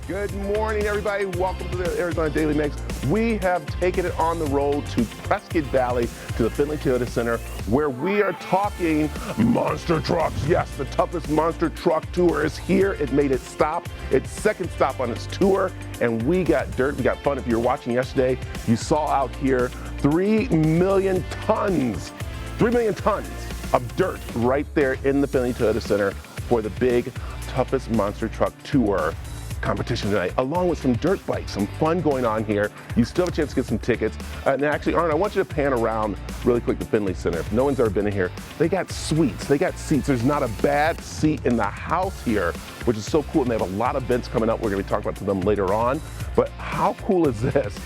Good morning, everybody. Welcome to the Arizona Daily Mix. We have taken it on the road to Prescott Valley to the Findlay Toyota Center, where we are talking monster trucks. Yes, the toughest monster truck tour is here. It made its stop, its second stop on its tour, and we got dirt, we got fun. If you were watching yesterday, you saw out here 3 million tons of dirt right there in the Findlay Toyota Center for the big, toughest monster truck tour competition tonight, along with some dirt bikes, some fun going on here. You still have a chance to get some tickets. And actually, Arn, I want you to pan around really quick the Findlay Center. If no one's ever been in here, they got suites, they got seats. There's not a bad seat in the house here, which is so cool. And they have a lot of events coming up. We're gonna be talking about them later on. But how cool is this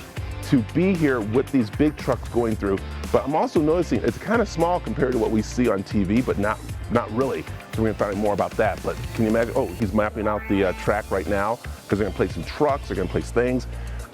to be here with these big trucks going through? But I'm also noticing it's kind of small compared to what we see on TV, but not really. So we're gonna find out more about that. But can you imagine? Oh, he's mapping out the track right now because they're gonna place some trucks, they're gonna place things.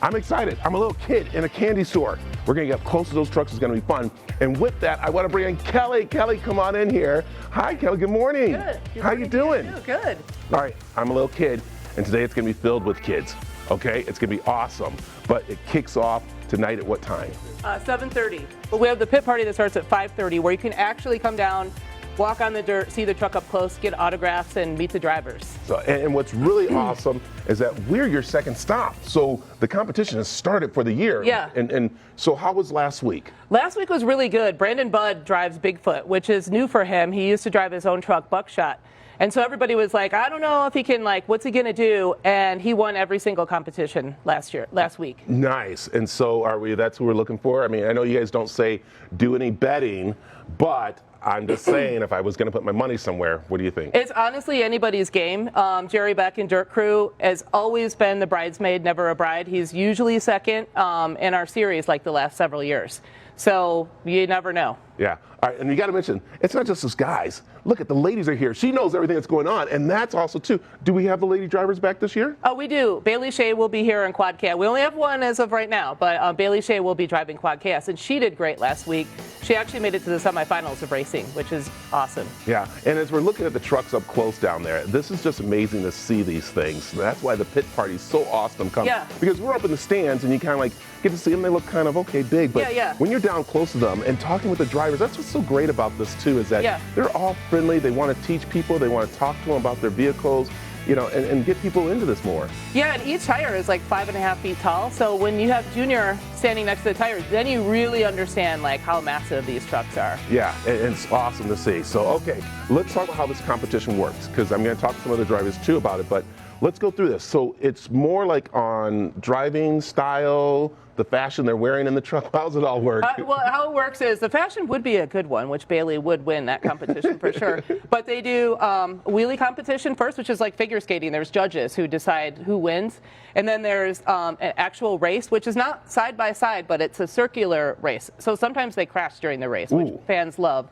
I'm excited. I'm a little kid in a candy store. We're gonna get up close to those trucks. It's gonna be fun. And with that, I wanna bring in Kelly. Kelly, come on in here. Hi, Kelly, good morning. Good. How you doing? Good. All right, I'm a little kid, and today it's gonna be filled with kids, okay? It's gonna be awesome. But it kicks off tonight at what time? 7:30. We have the pit party that starts at 5:30, where you can actually come down, walk on the dirt, see the truck up close, get autographs, and meet the drivers. So, and what's really awesome is that we're your second stop. So the competition has started for the year. Yeah. And so how was last week? Last week was really good. Brandon Budd drives Bigfoot, which is new for him. He used to drive his own truck, Buckshot. And so everybody was like, I don't know if he can, what's he gonna do? And he won every single competition last week. Nice. And so that's who we're looking for? I mean, I know you guys don't say do any betting, but I'm just saying, if I was going to put my money somewhere, what do you think? It's honestly anybody's game. Jerry Beck in Dirt Crew has always been the bridesmaid, never a bride. He's usually second in our series like the last several years. So you never know. Yeah. All right. And you got to mention, it's not just us guys. Look at the ladies are here. She knows everything that's going on. And that's also, too. Do we have the lady drivers back this year? Oh, we do. Bailey Shea will be here in Quad Chaos. We only have one as of right now, but Bailey Shea will be driving Quad Chaos. And she did great last week. She actually made it to the semifinals of racing, which is awesome. Yeah. And as we're looking at the trucks up close down there, this is just amazing to see these things. That's why the pit party is so awesome coming. Yeah. Because we're up in the stands and you kind of get to see them. They look kind of, okay, big. But when you're down close to them and talking with the drivers, that's what's so great about this, too, is that they're all friendly. They want to teach people. They want to talk to them about their vehicles, and get people into this more. Yeah, and each tire is like 5.5 feet tall. So when you have Junior standing next to the tires, then you really understand how massive these trucks are. Yeah, and it's awesome to see. So, okay, let's talk about how this competition works, because I'm going to talk to some other drivers, too, about it. But let's go through this. So it's more like on driving style, the fashion they're wearing in the truck. How does it all work? Well, how it works is the fashion would be a good one, which Bailey would win that competition for sure. But they do wheelie competition first, which is like figure skating. There's judges who decide who wins. And then there's an actual race, which is not side by side, but it's a circular race. So sometimes they crash during the race, which fans love.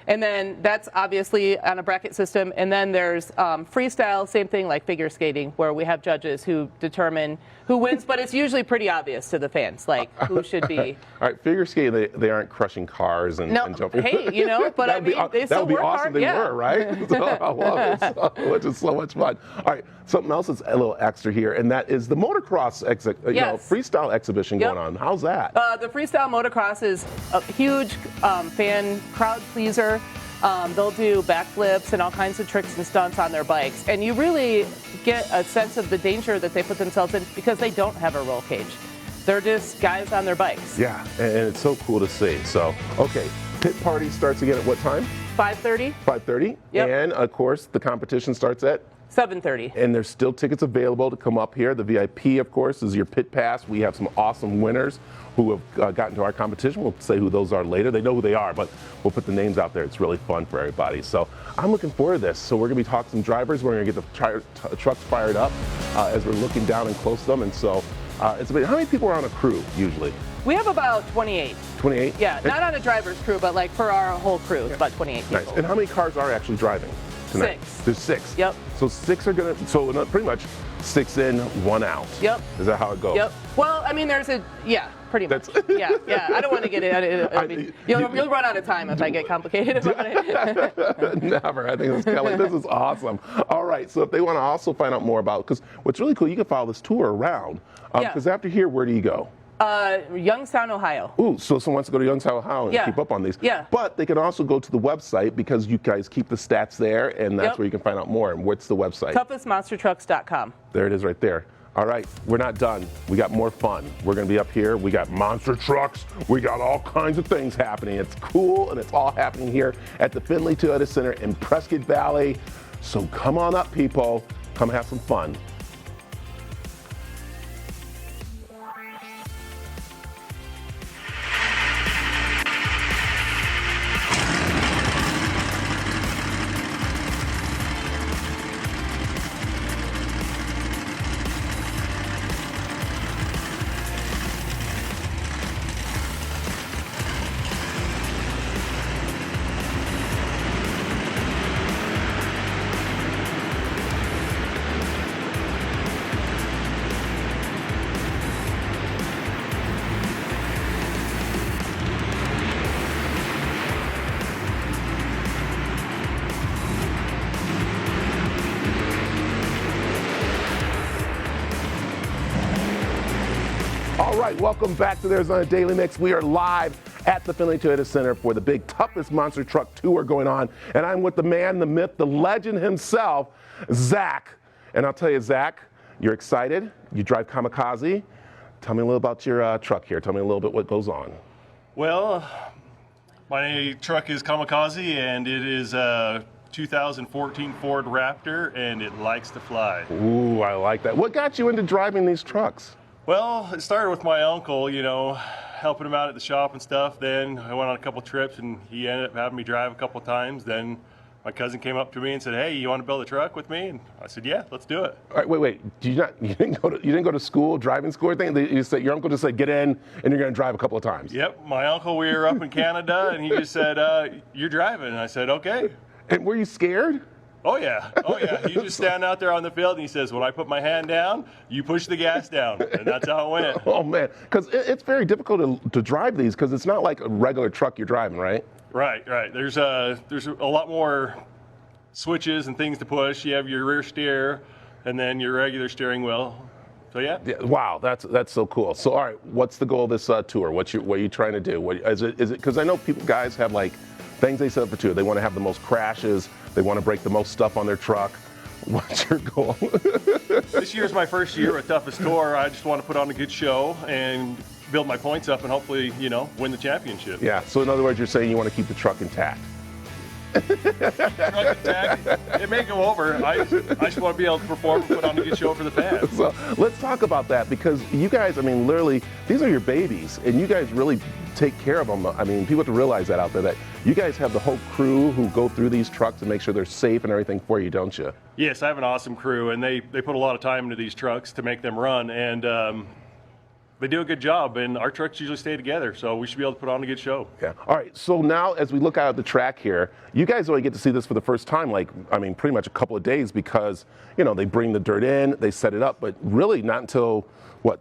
And then that's obviously on a bracket system. And then there's freestyle, same thing like figure skating, where we have judges who determine who wins, but it's usually pretty obvious to the fans, who should be. All right, figure skating, they aren't crushing cars and jumping. Hey, but I mean, they still work hard. That would be awesome. They were, right? So I love it, which is so much fun. All right, something else that's a little extra here, and that is the motocross freestyle exhibition going on. How's that? The freestyle motocross is a huge fan crowd pleaser. They'll do backflips and all kinds of tricks and stunts on their bikes. And you really get a sense of the danger that they put themselves in because they don't have a roll cage. They're just guys on their bikes. Yeah, and it's so cool to see. So, okay, pit party starts again at what time? 5:30. 5:30. Yep. And, of course, the competition starts at? 7:30. And there's still tickets available to come up here. The VIP, of course, is your pit pass. We have some awesome winners who have gotten to our competition. We'll say who those are later. They know who they are, but we'll put the names out there. It's really fun for everybody. So I'm looking forward to this. So we're going to be talking to some drivers. We're going to get the trucks fired up as we're looking down and close to them. And so it's about, how many people are on a crew usually? We have about 28. 28? Yeah, not on a driver's crew, but for our whole crew, it's about 28 people. Nice. And how many cars are actually driving tonight? 6. There's 6. Yep. So 6 are going to, pretty much 6 in, 1 out. Yep. Is that how it goes? Yep. Well, I mean, pretty much. Yeah. I don't want to get it. You'll run out of time if I get complicated about it. Never. I think Kelly, this is awesome. All right. So if they want to also find out more about, because what's really cool, you can follow this tour around. Because after here, where do you go? Youngstown, Ohio. Ooh, so someone wants to go to Youngstown, Ohio and keep up on these. Yeah. But they can also go to the website because you guys keep the stats there, and that's where you can find out more. And what's the website? toughestmonstertrucks.com. There it is right there. All right, we're not done. We got more fun. We're going to be up here. We got monster trucks. We got all kinds of things happening. It's cool, and it's all happening here at the Findlay Toyota Center in Prescott Valley. So come on up, people. Come have some fun. All right, welcome back to the Arizona Daily Mix. We are live at the Findlay Toyota Center for the big toughest monster truck tour going on. And I'm with the man, the myth, the legend himself, Zach. And I'll tell you, Zach, you're excited. You drive Kamikaze. Tell me a little about your truck here. Tell me a little bit what goes on. Well, my truck is Kamikaze, and it is a 2014 Ford Raptor, and it likes to fly. Ooh, I like that. What got you into driving these trucks? Well, it started with my uncle, you know, helping him out at the shop and stuff. Then I went on a couple trips, and he ended up having me drive a couple times. Then my cousin came up to me and said, "Hey, you want to build a truck with me?" And I said, "Yeah, let's do it." All right, wait. You didn't go to school, driving school or anything? You said your uncle just said, "Get in," and you're going to drive a couple of times. Yep, my uncle. We were up in Canada, and he just said, "You're driving," and I said, "Okay." And were you scared? Oh yeah. He just stand out there on the field and he says, "When I put my hand down, you push the gas down," and that's how it went. Oh man, because it's very difficult to drive these because it's not like a regular truck you're driving, right? Right. There's a lot more switches and things to push. You have your rear steer, and then your regular steering wheel. So yeah. Wow, that's so cool. So all right, what's the goal of this tour? What are you trying to do? What is it? Because I know guys have like things they set up for tour. They want to have the most crashes. They want to break the most stuff on their truck. What's your goal? This year's my first year at Toughest Tour. I just want to put on a good show and build my points up and hopefully, win the championship. Yeah, so in other words, you're saying you want to keep the truck intact. Truck intact. It may go over. I just want to be able to perform and put on a good show for the fans. So let's talk about that because you guys, I mean, literally, these are your babies and you guys really take care of them. I mean, people have to realize that out there, that you guys have the whole crew who go through these trucks and make sure they're safe and everything for you, don't you? Yes, I have an awesome crew, and they put a lot of time into these trucks to make them run, and they do a good job, and our trucks usually stay together, so we should be able to put on a good show. Yeah. All right, so now as we look out at the track here, you guys only get to see this for the first time, pretty much a couple of days because, they bring the dirt in, they set it up, but really not until,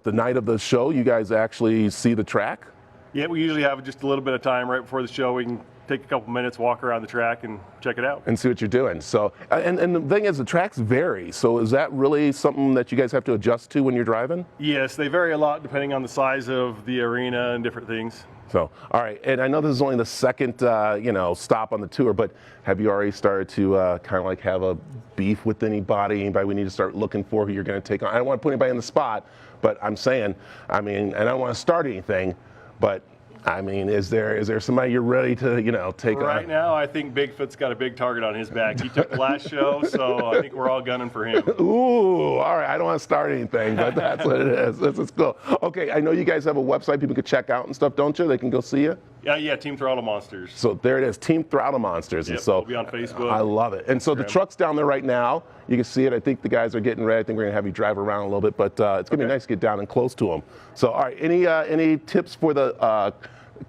the night of the show you guys actually see the track? Yeah, we usually have just a little bit of time right before the show. We can take a couple minutes, walk around the track, and check it out. And see what you're doing. So, and the thing is, the tracks vary. So is that really something that you guys have to adjust to when you're driving? Yes, they vary a lot depending on the size of the arena and different things. So, all right, and I know this is only the second, stop on the tour, but have you already started to have a beef with anybody we need to start looking for who you're going to take on? I don't want to put anybody on the spot, but I'm saying, and I don't want to start anything, but is there somebody you're ready to, take on? Right now, I think Bigfoot's got a big target on his back. He took the last show, so I think we're all gunning for him. Ooh, all right. I don't want to start anything, but that's what it is. This is cool. Okay, I know you guys have a website people can check out and stuff, don't you? They can go see you? Yeah, Team Throttle Monsters. So there it is, Team Throttle Monsters. Yep, and so we'll be on Facebook. I love it. And so the truck's down there right now. You can see it. I think the guys are getting ready. I think we're going to have you drive around a little bit, but it's going to be nice to get down and close to them. So, all right, any tips for the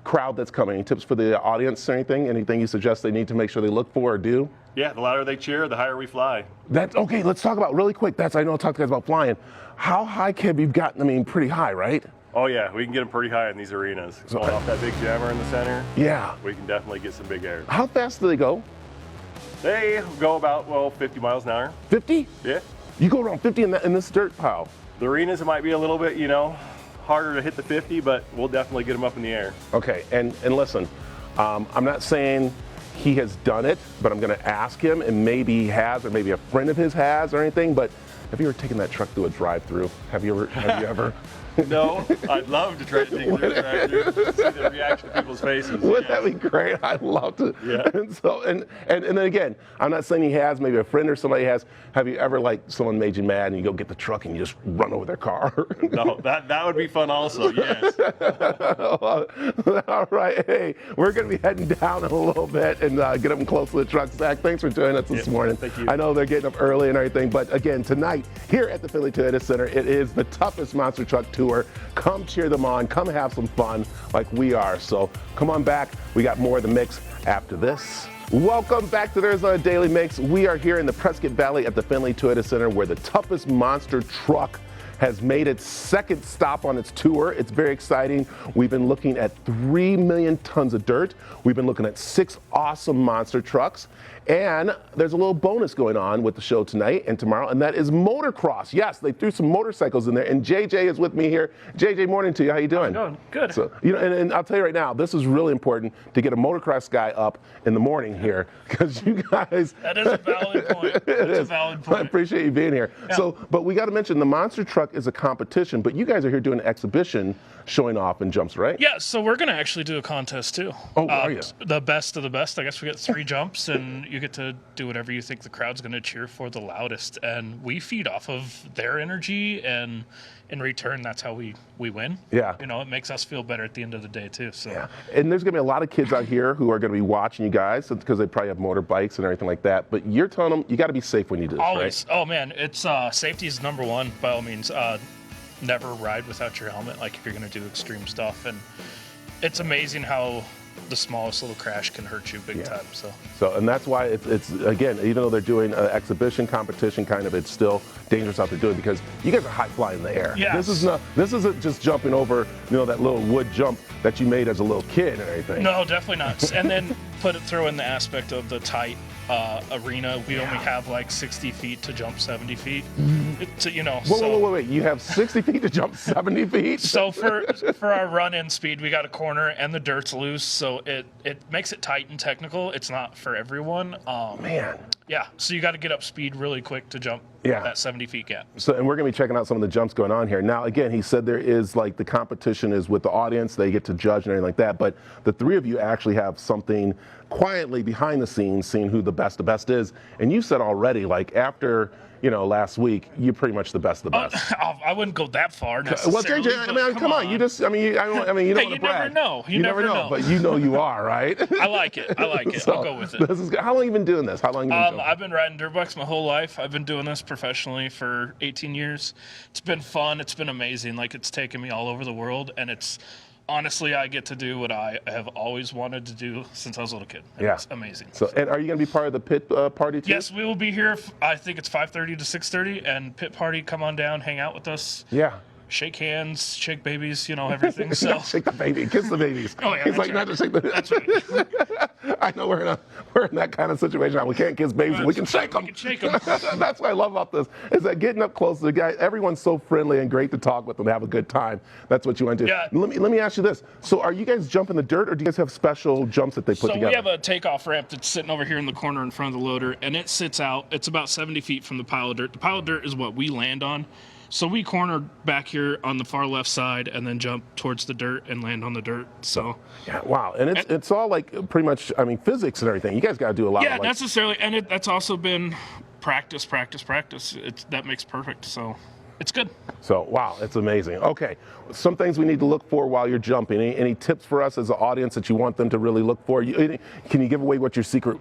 crowd that's coming? Any tips for the audience or anything? Anything you suggest they need to make sure they look for or do? Yeah, the louder they cheer, the higher we fly. That's okay. Let's talk about really quick. I know I talked to guys about flying. How high can you gotten? I mean, pretty high, right? Oh yeah, we can get them pretty high in these arenas. Going off that big jammer in the center. Yeah. We can definitely get some big air. How fast do they go? They go about 50 miles an hour. 50? Yeah. You go around 50 in this dirt pile. The arenas, it might be a little bit, harder to hit the 50, but we'll definitely get them up in the air. Okay, and listen, I'm not saying he has done it, but I'm going to ask him, and maybe he has, or maybe a friend of his has, or anything. But have you ever taken that truck through a drive-through? Have you ever? No, I'd love to try to take it through the drive-through, see the reaction of people's faces. Wouldn't that be great? I'd love to. Yeah. And so, and then again, I'm not saying he has, maybe a friend or somebody has. Have you ever, like, someone made you mad and you go get the truck and you just run over their car? No, that would be fun also, yes. All right, hey, we're going to be heading down in a little bit and get up close to the truck. Zach, thanks for joining us this morning. Thank you. I know they're getting up early and everything, but again, tonight here at the Findlay Toyota Center, it is the toughest monster truck tour. Come cheer them on, come have some fun like we are. So come on back. We got more of the mix after this. Welcome back to the Arizona Daily Mix. We are here in the Prescott Valley at the Findlay Toyota Center where the toughest monster truck has made its second stop on its tour. It's very exciting. We've been looking at 3 million tons of dirt. We've been looking at 6 awesome monster trucks. And there's a little bonus going on with the show tonight and tomorrow, and that is motocross. Yes, they threw some motorcycles in there, and JJ is with me here. JJ, morning to you. How you doing? How's it going? Good. So, and I'll tell you right now, this is really important to get a motocross guy up in the morning here, because you guys. That is a valid point. That's a valid I point. appreciate you being here. Yeah. So, but we got to mention the monster truck is a competition, but you guys are here doing an exhibition showing off in jumps, right? Yeah, so we're going to actually do a contest too. Oh, are you? The best of the best. I guess we get 3 jumps, and you get to do whatever you think the crowd's going to cheer for the loudest. And we feed off of their energy, and in return, that's how we win. Yeah. It makes us feel better at the end of the day too. So. Yeah, and there's going to be a lot of kids out here who are going to be watching you guys because they probably have motorbikes and everything like that. But you're telling them you got to be safe when you do this, Always. right? Oh man, it's safety is number one by all means. Never ride without your helmet, like if you're going to do extreme stuff. And it's amazing how the smallest little crash can hurt you big time. So, and that's why it's again, even though they're doing an exhibition competition kind of, it's still dangerous out there doing, because you guys are high flying in the air. Yes. This isn't just jumping over, that little wood jump that you made as a little kid and everything. No, definitely not. And then throw in the aspect of the tight arena. We only have like 60 feet to jump 70 feet. Wait. You have 60 feet to jump 70 feet? So for our run-in speed, we got a corner and the dirt's loose, so it makes it tight and technical. It's not for everyone. Man. Yeah, so you got to get up speed really quick to jump that 70 feet gap. So, and we're going to be checking out some of the jumps going on here. Now, again, he said there is, like, the competition is with the audience. They get to judge and everything like that. But the 3 of you actually have something quietly behind the scenes, seeing who the best is. And you said already, like, after, last week, you're pretty much the best of the best. I wouldn't go that far necessarily. Well, JJ, come on. You just, you don't want to brag. Never know. You never know. But you are, right? I like it. So, I'll go with it. This is good. How long have you been doing this? How long have you been I've been riding dirt bikes my whole life. I've been doing this professionally for 18 years. It's been fun. It's been amazing. Like, it's taken me all over the world, and honestly, I get to do what I have always wanted to do since I was a little kid. It's amazing. So, and are you going to be part of the pit party too? Yes, we will be here. I think it's 5:30 to 6:30, and pit party. Come on down, hang out with us. Yeah. Shake hands, shake babies, everything. So shake the baby, kiss the babies. Oh yeah, it's like not to shake the. That's right. I know we're in that kind of situation now. We can't kiss babies, but we can shake them. We can shake them. That's what I love about this, is that getting up close to the guy. Everyone's so friendly and great to talk with them, have a good time. That's what you want to do. Yeah. Let me ask you this. So, are you guys jumping the dirt, or do you guys have special jumps that they put together? So we have a takeoff ramp that's sitting over here in the corner in front of the loader, and it sits out. It's about 70 feet from the pile of dirt. The pile of dirt is what we land on. So we corner back here on the far left side and then jump towards the dirt and land on the dirt. So yeah, wow, and it's all like pretty much, physics and everything. You guys got to do a lot. Yeah, of necessarily, and that's also been practice. That makes perfect. So it's good. So wow, it's amazing. Okay, some things we need to look for while you're jumping. Any tips for us as an audience that you want them to really look for? Can you give away what your secret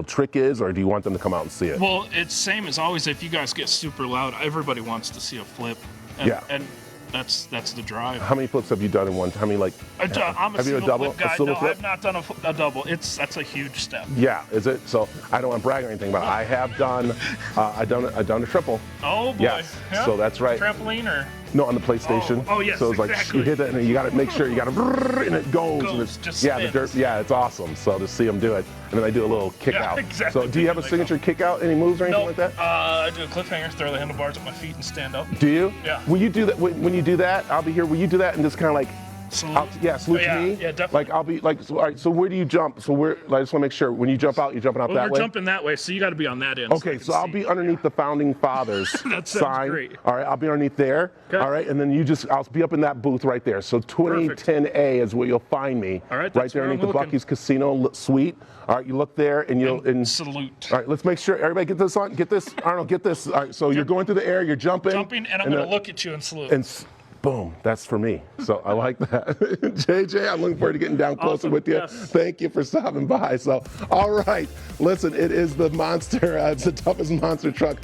trick is, or do you want them to come out and see it? Well, it's same as always. If you guys get super loud, everybody wants to see a flip. And That's the drive. How many flips have you done in one? How many like? I'm a have you single flip guy. single No, flip? I've not done a double. That's a huge step. Yeah, is it? So I don't want to brag or anything, but I have done. I've done a triple. Oh boy. Yes. Yeah. So that's right. Trampoline or? No, on the PlayStation. Oh, yes, So it's like exactly. you hit that and you got to make sure you got to and it goes and it's just yeah the spins. dirt yeah it's awesome. So to see them do it and then I do a little kick Yeah, out. exactly. So do you have a signature kick out? Any moves or anything Nope. like that? I do a cliffhanger, throw the handlebars at my feet, and stand up. Do you? Yeah. Will you do that when you do that? I'll be here. Will you do that and just kind of like? Salute. Salute Yeah, to me. yeah, definitely. Like I'll be like, so, all right. So where do you jump? So where? I just want to make sure when you jump out, you're jumping out Well, that we're way. jumping that way, so you got to be on that end. Okay, so I'll be underneath the Founding Fathers That sounds sign. great. All right, I'll be underneath there. Okay. All right, and then I'll be up in that booth right there. So 2010A is where you'll find me. All right, right that's there where I'm underneath the looking. Buc-ee's Casino Suite. All right, you look there and you'll salute. All right, let's make sure everybody get this on. Get this, Arnold. Get this. All right, so you're going through the air. You're jumping. Jumping, and I'm going to look at you and salute. Boom, that's for me. So I like that. JJ, I'm looking forward to getting down closer Awesome, with you. yes. Thank you for stopping by. So, all right, listen, it is the monster, it's the toughest monster truck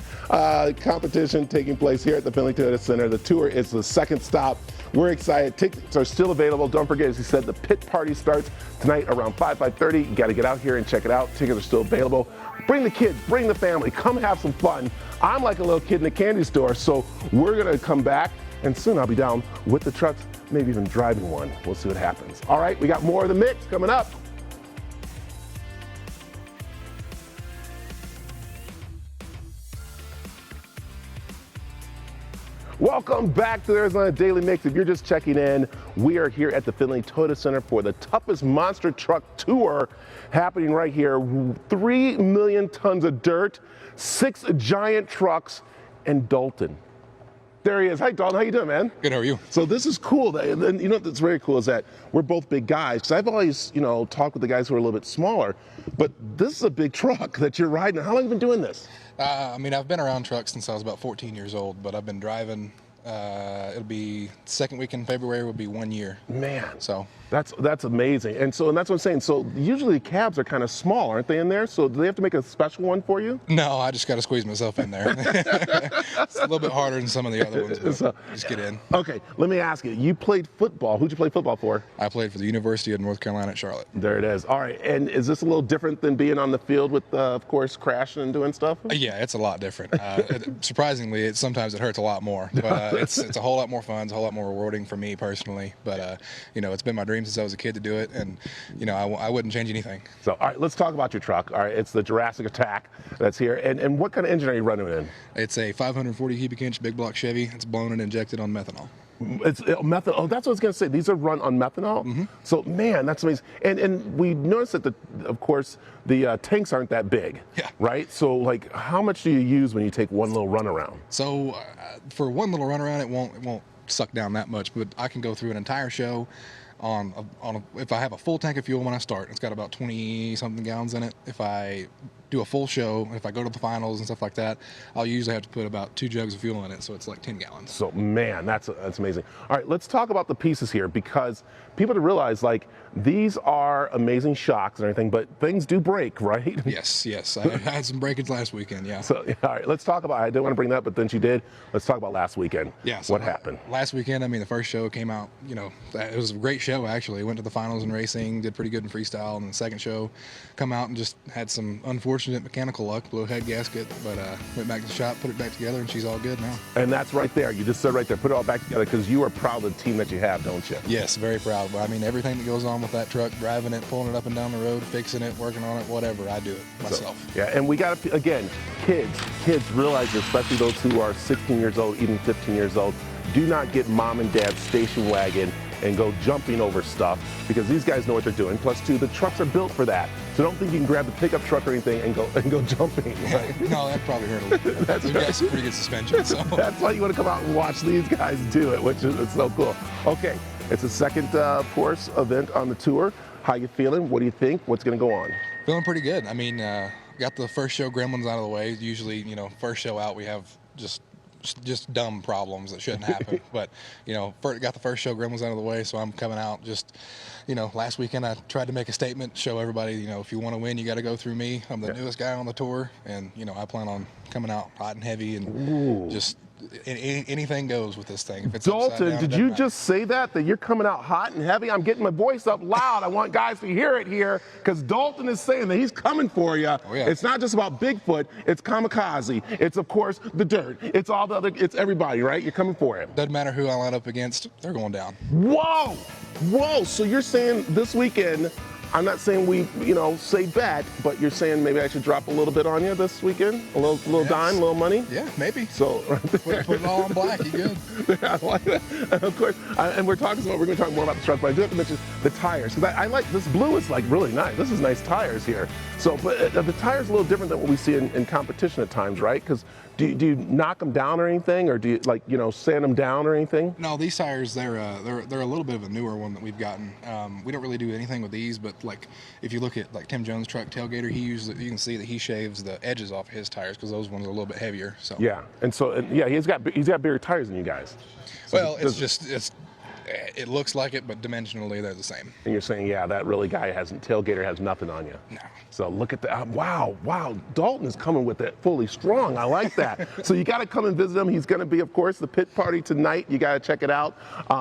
competition taking place here at the Findlay Toyota Center. The tour is the second stop. We're excited. Tickets are still available. Don't forget, as he said, the pit party starts tonight around 5:30. You got to get out here and check it out. Tickets are still available. Bring the kids, bring the family, come have some fun. I'm like a little kid in a candy store, so we're going to come back. And soon I'll be down with the trucks, maybe even driving one. We'll see what happens. All right, we got more of the mix coming up. Welcome back to the Arizona Daily Mix. If you're just checking in, we are here at the Findlay Toyota Center for the toughest monster truck tour happening right here. 3 million tons of dirt, 6 giant trucks, and Dalton. There he is. Hi, Dalton. How you doing, man? Good. How are you? So this is cool. And you know what's very cool is that we're both big guys. Because I've always, talked with the guys who are a little bit smaller. But this is a big truck that you're riding. How long have you been doing this? I've been around trucks since I was about 14 years old, but I've been driving. It'll be second week in February will be 1 year. Man. So that's amazing. And that's what I'm saying. So usually cabs are kind of small, aren't they, in there? So do they have to make a special one for you? no, I just got to squeeze myself in there. It's a little bit harder than some of the other ones, but just get in. Okay, let me ask you. You played football. Who'd you play football for? I played for the University of North Carolina at Charlotte. There it is. All right. And is this a little different than being on the field with, of course, crashing and doing stuff? Yeah, it's a lot different. Surprisingly, sometimes it hurts a lot more, but it's a whole lot more fun. It's a whole lot more rewarding for me personally. But it's been my dream since I was a kid to do it, and I wouldn't change anything. So, all right, let's talk about your truck. All right, it's the Jurassic Attack that's here. And what kind of engine are you running in? It's a 540 cubic inch big block Chevy. It's blown and injected on methanol. It's methanol. Oh, that's what I was going to say. These are run on methanol. Mm-hmm. So, man, that's amazing. And we noticed that of course, the tanks aren't that big. Yeah. Right. So, like, how much do you use when you take one little run around? So, for one little run around, it won't suck down that much. But I can go through an entire show if I have a full tank of fuel when I start. It's got about 20 something gallons in it. If I do a full show, if I go to the finals and stuff like that, I'll usually have to put about 2 jugs of fuel in it, so it's like 10 gallons. So, man, that's amazing. All right, let's talk about the pieces here, because people to realize, like, these are amazing shocks and everything, but things do break, right? Yes. I had some breakage last weekend, yeah. So, all right, let's talk about, I didn't want to bring that up, but then she did. Let's talk about last weekend. Yeah. So what happened? Last weekend, the first show came out, it was a great show, actually. Went to the finals in racing, did pretty good in freestyle, and the second show come out and just had some unfortunate mechanical luck, blew a head gasket, but went back to the shop, put it back together, and she's all good now. And that's right there. You just said right there, put it all back together, because you are proud of the team that you have, don't you? Yes, very proud. But everything that goes on with that truck, driving it, pulling it up and down the road, fixing it, working on it, whatever, I do it myself. So, yeah, and we got to, again, kids realize, especially those who are 16 years old, even 15 years old, do not get mom and dad's station wagon and go jumping over stuff, because these guys know what they're doing. Plus, too, the trucks are built for that. So don't think you can grab the pickup truck or anything and go jumping. Right? No, that probably hurt a little bit. They've got some pretty good suspension. So that's why you want to come out and watch these guys do it, which is it's so cool. Okay, it's the second course event on the tour. How you feeling? What do you think? What's going to go on? Feeling pretty good. Got the first show gremlins out of the way. Usually, first show out we have just dumb problems that shouldn't happen. But, got the first show gremlins out of the way, so I'm coming out just, last weekend I tried to make a statement, show everybody, if you want to win, you got to go through me. I'm the newest guy on the tour, and, I plan on coming out hot and heavy and just anything goes with this thing. If it's Dalton, upside down, did you just say that you're coming out hot and heavy? I'm getting my voice up loud. I want guys to hear it here because Dalton is saying that he's coming for you. Oh, yeah. It's not just about Bigfoot. It's kamikaze. It's, of course, the dirt. It's all the other, it's everybody, right? You're coming for it. Doesn't matter who I line up against, they're going down. Whoa! Whoa! So you're saying this weekend, I'm not saying we, say bet, but you're saying maybe I should drop a little bit on you this weekend? A little Yes. dime, a little money? Yeah, maybe. So right there. Put it all on black. You good? Yeah, I like that. And of course, and we're going to talk more about the truck, but I do have to mention the tires because I like this blue is like really nice. This is nice tires here. So, but the tires a little different than what we see in competition at times, right? Because do you knock them down or anything, or do you sand them down or anything? No, these tires they're a little bit of a newer one that we've gotten. We don't really do anything with these, but like if you look at like Tim Jones' truck tailgater, you can see that he shaves the edges off his tires because those ones are a little bit heavier. So yeah, and so he's got bigger tires than you guys. So well, it looks like it, but dimensionally they're the same. And you're saying, yeah, that really guy tailgater has nothing on you. No. So look at that. Wow. Dalton is coming with it fully strong. I like that. So you got to come and visit him. He's going to be, of course, the pit party tonight. You got to check it out,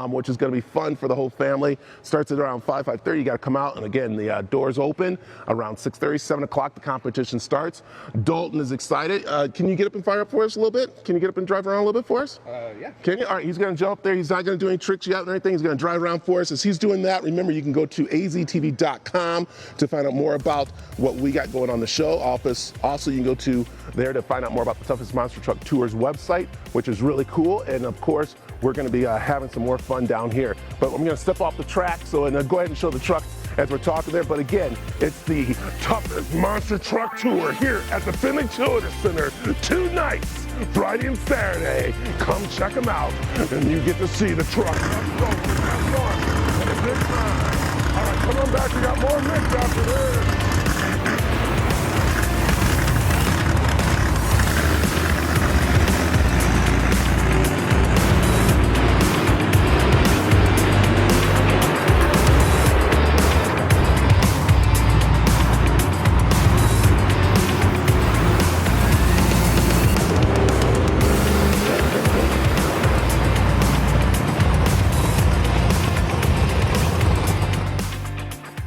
which is going to be fun for the whole family. Starts at around 5:30. You got to come out. And again, the doors open around 6:30, 7 o'clock. The competition starts. Dalton is excited. Can you get up and fire up for us a little bit? Can you get up and drive around a little bit for us? Yeah. Can you? All right, he's going to jump up there. He's not going to do any tricks yet or anything. He's going to drive around for us. As he's doing that, remember, you can go to AZTV.com to find out more about what we got going on the show. Also, you can go to there to find out more about the Toughest Monster Truck Tours website, which is really cool. And, of course, we're going to be having some more fun down here. But I'm going to step off the track, so go ahead and show the truck as we're talking there. But, again, it's the Toughest Monster Truck Tour here at the Findlay Toyota Center. 2 nights. Friday and Saturday. Come check them out, and you get to see the truck. Let's go. Have a good time. All right, come on back. We got more mix after this.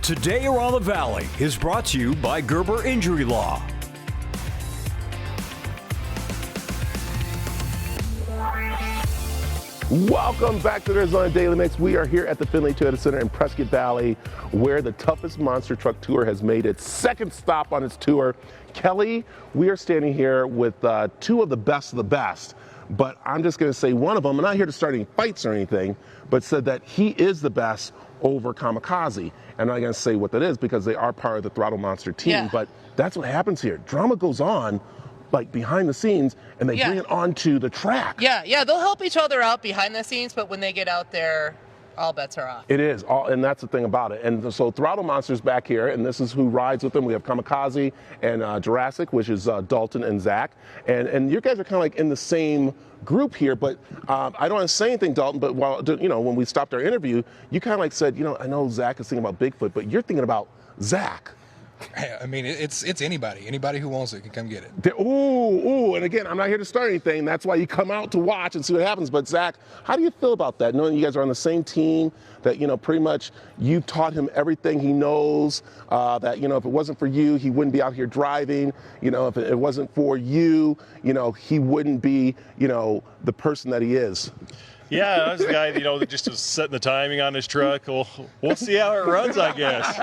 Today Around the Valley is brought to you by Gerber Injury Law. Welcome back to the Arizona Daily Mix. We are here at the Findlay Toyota Center in Prescott Valley, where the Toughest Monster Truck Tour has made its second stop on its tour. Kelly, we are standing here with 2 of the best, but I'm just going to say one of them, I'm not here to start any fights or anything, but said that he is the best over Kamikaze. I'm not going to say what that is because they are part of the Throttle Monster team, Yeah. but that's what happens here. Drama goes on, like behind the scenes, and they bring it onto the track. Yeah, they'll help each other out behind the scenes, but when they get out there, all bets are off. It is, and that's the thing about it. And so Throttle Monster's back here, and this is who rides with them. We have Kamikaze and Jurassic, which is Dalton and Zach. And you guys are kind of like in the same group here, but I don't want to say anything, Dalton, but when we stopped our interview, you kind of like said, I know Zach is thinking about Bigfoot, but you're thinking about Zach. I mean, it's anybody who wants it can come get it. Ooh, and again, I'm not here to start anything. That's why you come out to watch and see what happens. But Zach, how do you feel about that? Knowing you guys are on the same team, that, pretty much you've taught him everything he knows, that, if it wasn't for you, he wouldn't be out here driving. If it wasn't for you, he wouldn't be, the person that he is. Yeah, I was the guy, that just was setting the timing on his truck. Well, we'll see how it runs, I guess.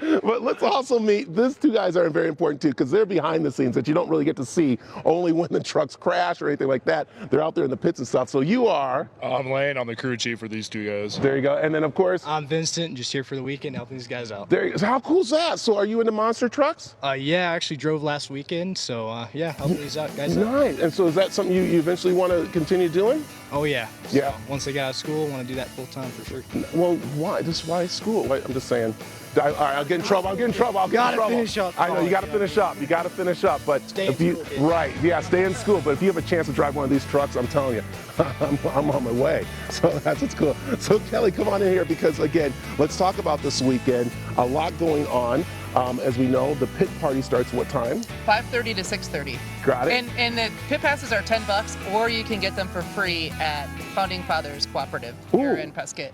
But let's also meet, these 2 guys are very important too, because they're behind the scenes that you don't really get to see only when the trucks crash or anything like that. They're out there in the pits and stuff. So you are? I'm Lane. I'm the crew chief for these 2 guys. There you go. And then, of course, I'm Vincent, just here for the weekend, helping these guys out. there. So how cool is that? So are you into monster trucks? Yeah, I actually drove last weekend, so yeah, helping these guys out. Nice. And so is that something you eventually want to continue doing? Oh yeah. Yeah. So once I get out of school, I want to do that full time for sure. Well, why? Why school? Wait, I'm just saying. All right, I'll get in trouble. Gotta finish up. I know you got to finish up. You got to finish up. But Stay in if you school, kid. right, yeah, stay in school. But if you have a chance to drive one of these trucks, I'm telling you, I'm on my way. So that's what's cool. So Kelly, come on in here because again, let's talk about this weekend. A lot going on. As we know, the pit party starts what time? 5:30 to 6:30. Got it. And the pit passes are $10, or you can get them for free at Founding Fathers Cooperative here Ooh. in Prescott.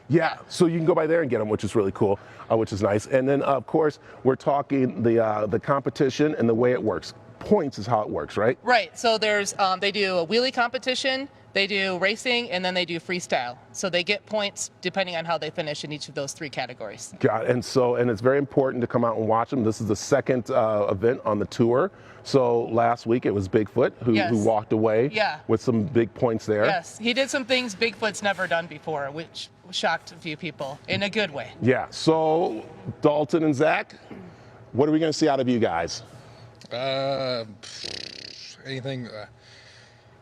Yeah, so you can go by there and get them, which is really cool, which is nice. And then, of course, we're talking the competition and the way it works. Points is how it works, right? Right. So there's they do a wheelie competition, they do racing, and then they do freestyle. So they get points depending on how they finish in each of those 3 categories. Got it. And it's very important to come out and watch them. This is the second event on the tour. So last week it was Bigfoot who walked away with some big points there. Yes, he did some things Bigfoot's never done before, which shocked a few people in a good way. Yeah. So Dalton and Zach, what are we going to see out of you guys? Anything,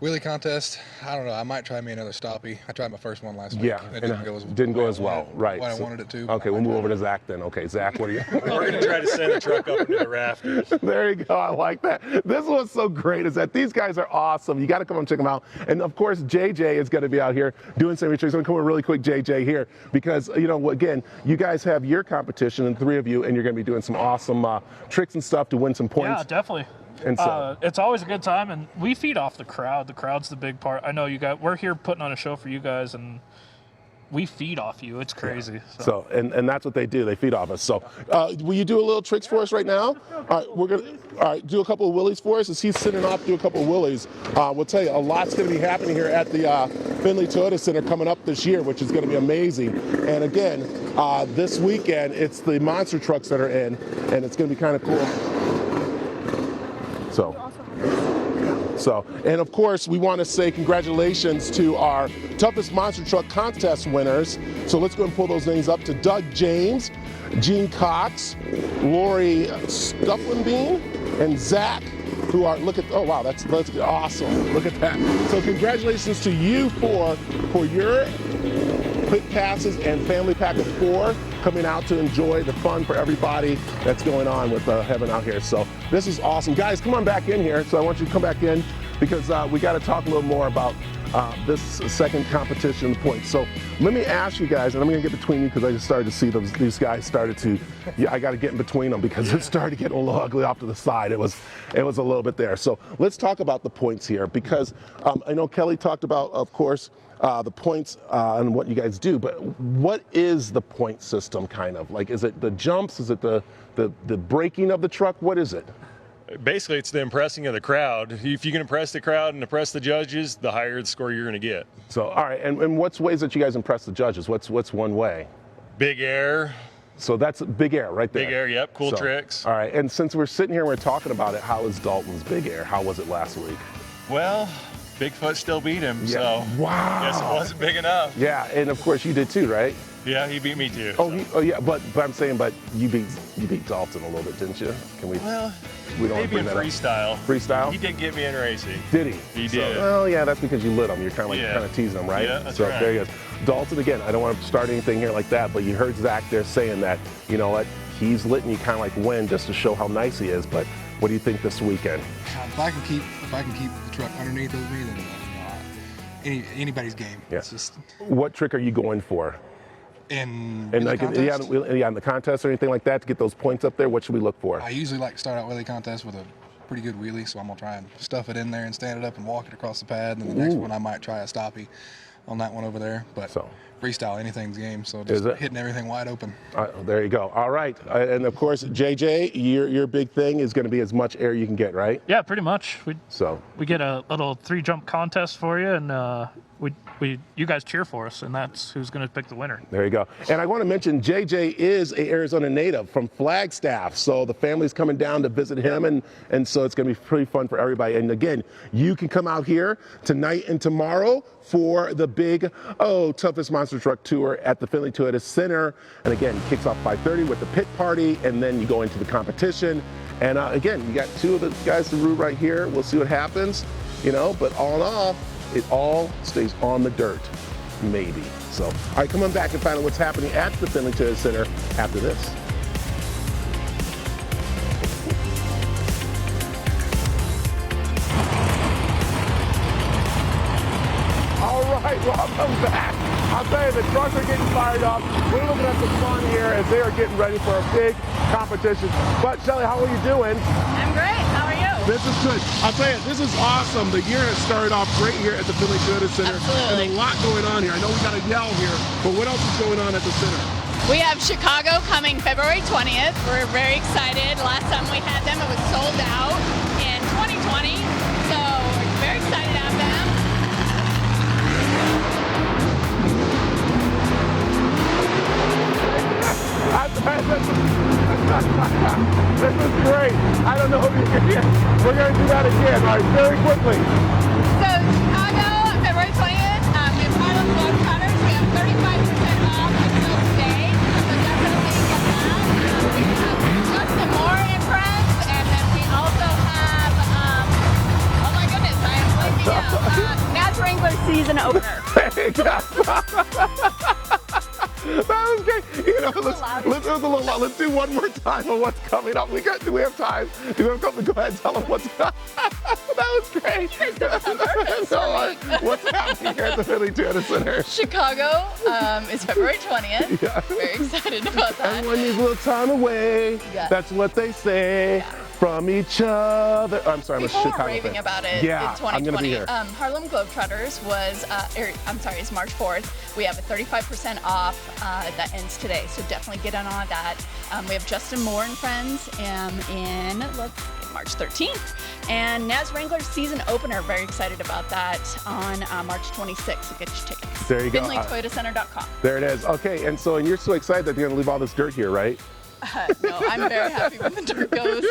wheelie contest, I don't know. I might try me another stoppie. I tried my first one last week. Yeah, It and didn't go as well. Right. What I wanted it to. Okay, we'll move over to Zach then. Okay, Zach, what are you? We're going to try to send the truck up into the rafters. There you go. I like that. This is what's so great is that these guys are awesome. You got to come and check them out. And of course, JJ is going to be out here doing some tricks. I'm going to come in really quick, JJ, here, because, you know, again, you guys have your competition, and 3 of you, and you're going to be doing some awesome tricks and stuff to win some points. Yeah, definitely. And so, it's always a good time, and we feed off the crowd. The crowd's the big part. I know we're here putting on a show for you guys, and we feed off you. It's crazy. Yeah. So and that's what they do. They feed off us. So will you do a little tricks for us right now? All right, we're gonna do a couple of willies for us. As he's sitting off, do a couple of willies. We'll tell you a lot's going to be happening here at the Findlay Toyota Center coming up this year, which is going to be amazing. And again, this weekend it's the monster trucks that are in, and it's going to be kind of cool. So, and of course, we want to say congratulations to our toughest monster truck contest winners. So let's go and pull those names up to Doug James, Gene Cox, Lori Stufflenbean, and Zach, who are, oh wow, that's awesome. Look at that. So congratulations to you for your pit passes and family pack of 4 coming out to enjoy the fun for everybody that's going on with Heaven out here. So this is awesome. Guys, come on back in here. So I want you to come back in because we got to talk a little more about this second competition points. So let me ask you guys, and I'm going to get between you because I just started to see these guys started to, I got to get in between them because it started getting a little ugly off to the side. It was a little bit there. So let's talk about the points here because I know Kelly talked about, of course, the points and what you guys do, but what is the point system kind of? Like, is it the jumps? Is it the braking of the truck? What is it? Basically, it's the impressing of the crowd. If you can impress the crowd and impress the judges, the higher the score you're going to get. So, all right, and what's ways that you guys impress the judges? What's one way? Big air. So that's big air right there. Big air, yep, cool tricks. All right, and since we're sitting here and we're talking about it, how is Dalton's big air? How was it last week? Well, Bigfoot still beat him, so wow. Guess it wasn't big enough. Yeah, and of course you did too, right? Yeah, he beat me too. Oh yeah, but I'm saying, but you beat Dalton a little bit, didn't you? Can we? Well, we don't maybe in freestyle. Freestyle? He did get me in racing. Did he? He did. Well, yeah, that's because you lit him. You're kind of teasing him, right? Yeah, that's so right. there he is. Dalton, again, I don't want to start anything here like that, but you heard Zach there saying that, you know what, he's letting you kind of like win just to show how nice he is. But what do you think this weekend? If I can keep the truck underneath of me, then anybody's game. Yeah. It's just. What trick are you going for? In like contest? in the contest or anything like that to get those points up there, what should we look for? I usually like to start out wheelie contest with a pretty good wheelie, so I'm gonna try and stuff it in there and stand it up and walk it across the pad. And then the next one I might try a stoppie on that one over there. But freestyle, anything's game. So just hitting everything wide open. There you go. All right, and of course, JJ, your big thing is going to be as much air you can get, right? Yeah, pretty much. We get a little 3-jump contest for you, and you guys cheer for us, and that's who's going to pick the winner. There you go. And I want to mention JJ is a Arizona native from Flagstaff, so the family's coming down to visit him, and so it's going to be pretty fun for everybody. And again, you can come out here tonight and tomorrow for the big toughest monster truck tour at the Findlay Toyota Center. And again, kicks off 5:30 with the pit party, and then you go into the competition. And again, you got 2 of the guys to root right here. We'll see what happens, but all in all, it all stays on the dirt, maybe. So, all right, come on back and find out what's happening at the Findlay Toyota Center after this. All right, welcome back. I'll tell you, the trucks are getting fired up. We're looking at some fun here as they are getting ready for a big competition. But Shelly, how are you doing? I'm great. How are you? This is good. I'll tell you, this is awesome. The year has started off great here at the Findlay Toyota Center. Absolutely. And a lot going on here. I know we got to yell here, but what else is going on at the center? We have Chicago coming February 20th. We're very excited. Last time we had them, it was sold out in 2020. So we're very excited to have them. This is great. I don't know if you can hear. We're going to do that again, all right, very quickly. So Chicago, February 20th, we have Harlem Globetrotters. We have 35% off until today. So definitely get that. We have Justin Moore and friends, and then we also have, oh my goodness, I am blanking out. Nats Wrangler season opener. That was great. You know, let's it was a little loud. Let's do one more time on what's coming up. Do we have time? Do we have time to go ahead and tell them what's coming? That was great. You guys did this on purpose for me. What's happening here at the Findlay Toyota Center? Chicago is February 20th. Yeah. Very excited about that. Everyone needs a little time away. Yeah. That's what they say. Yeah. From each other. I'm sorry, I'm a People Chicago were raving fan. about it Yeah, in 2020. I'm gonna be here. Harlem Globetrotters was, it's March 4th. We have a 35% off that ends today, so definitely get in on that. We have Justin Moore and friends in March 13th. And Naz Wrangler season opener, very excited about that on March 26th, so get your tickets. There you go. FindlayToyotaCenter.com. There it is. Okay, and you're so excited that you're going to leave all this dirt here, right? No, I'm very happy when the dirt goes.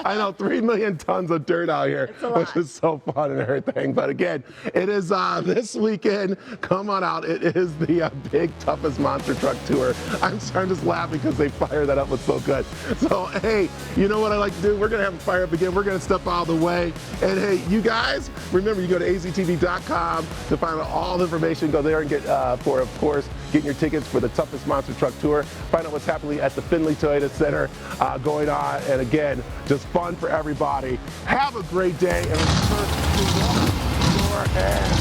I know, 3 million tons of dirt out here, which is so fun and everything. But again, it is this weekend. Come on out. It is the big, toughest monster truck tour. I'm just laughing because they fire that up. It's so good. So, hey, you know what I like to do? We're going to have a fire up again. We're going to step out of the way. And hey, you guys, remember, you go to AZTV.com to find out all the information. Go there and get, of course, getting your tickets for the toughest monster truck tour. Find out what's happening at the Findlay Toyota Center going on. And again, just fun for everybody. Have a great day and return to your end.